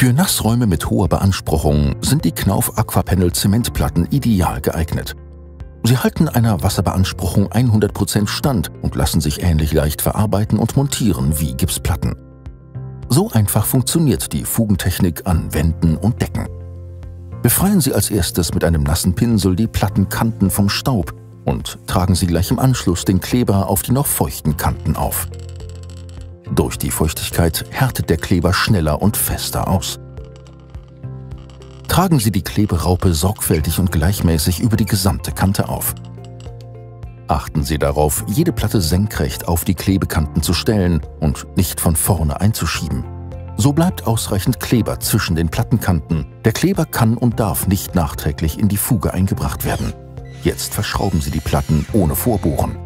Für Nassräume mit hoher Beanspruchung sind die Knauf Aquapanel Zementplatten ideal geeignet. Sie halten einer Wasserbeanspruchung 100% stand und lassen sich ähnlich leicht verarbeiten und montieren wie Gipsplatten. So einfach funktioniert die Fugentechnik an Wänden und Decken. Befreien Sie als erstes mit einem nassen Pinsel die Plattenkanten vom Staub und tragen Sie gleich im Anschluss den Kleber auf die noch feuchten Kanten auf. Durch die Feuchtigkeit härtet der Kleber schneller und fester aus. Tragen Sie die Kleberaupe sorgfältig und gleichmäßig über die gesamte Kante auf. Achten Sie darauf, jede Platte senkrecht auf die Klebekanten zu stellen und nicht von vorne einzuschieben. So bleibt ausreichend Kleber zwischen den Plattenkanten. Der Kleber kann und darf nicht nachträglich in die Fuge eingebracht werden. Jetzt verschrauben Sie die Platten ohne Vorbohren.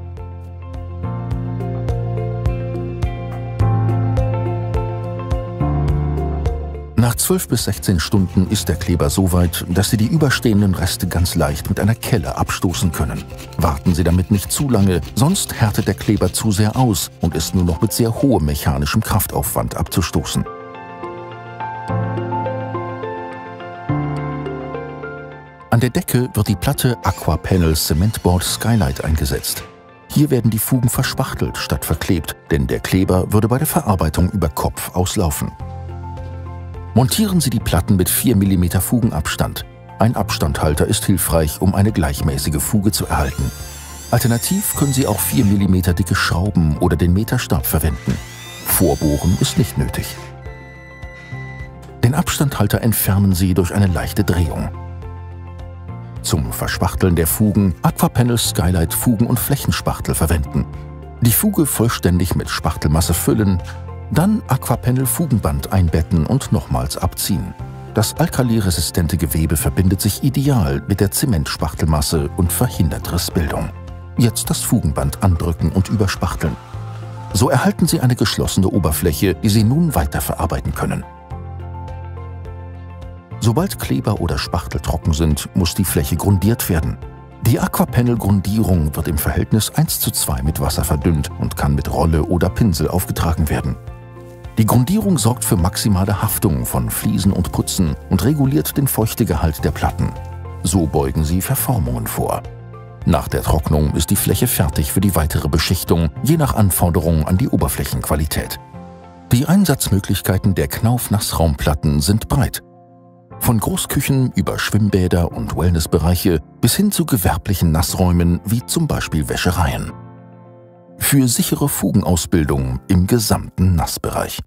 Nach 12 bis 16 Stunden ist der Kleber so weit, dass Sie die überstehenden Reste ganz leicht mit einer Kelle abstoßen können. Warten Sie damit nicht zu lange, sonst härtet der Kleber zu sehr aus und ist nur noch mit sehr hohem mechanischem Kraftaufwand abzustoßen. An der Decke wird die Platte Aquapanel Cementboard Skylight eingesetzt. Hier werden die Fugen verspachtelt statt verklebt, denn der Kleber würde bei der Verarbeitung über Kopf auslaufen. Montieren Sie die Platten mit 4 mm Fugenabstand. Ein Abstandhalter ist hilfreich, um eine gleichmäßige Fuge zu erhalten. Alternativ können Sie auch 4 mm dicke Schrauben oder den Meterstab verwenden. Vorbohren ist nicht nötig. Den Abstandhalter entfernen Sie durch eine leichte Drehung. Zum Verspachteln der Fugen Aquapanel Skylight Fugen- und Flächenspachtel verwenden. Die Fuge vollständig mit Spachtelmasse füllen, dann Aquapanel Fugenband einbetten und nochmals abziehen. Das alkaliresistente Gewebe verbindet sich ideal mit der Zementspachtelmasse und verhindert Rissbildung. Jetzt das Fugenband andrücken und überspachteln. So erhalten Sie eine geschlossene Oberfläche, die Sie nun weiterverarbeiten können. Sobald Kleber oder Spachtel trocken sind, muss die Fläche grundiert werden. Die Aquapanel-Grundierung wird im Verhältnis 1:2 mit Wasser verdünnt und kann mit Rolle oder Pinsel aufgetragen werden. Die Grundierung sorgt für maximale Haftung von Fliesen und Putzen und reguliert den Feuchtegehalt der Platten. So beugen sie Verformungen vor. Nach der Trocknung ist die Fläche fertig für die weitere Beschichtung, je nach Anforderung an die Oberflächenqualität. Die Einsatzmöglichkeiten der Knauf Nassraumplatten sind breit. Von Großküchen über Schwimmbäder und Wellnessbereiche bis hin zu gewerblichen Nassräumen wie zum Beispiel Wäschereien. Für sichere Fugenausbildung im gesamten Nassbereich.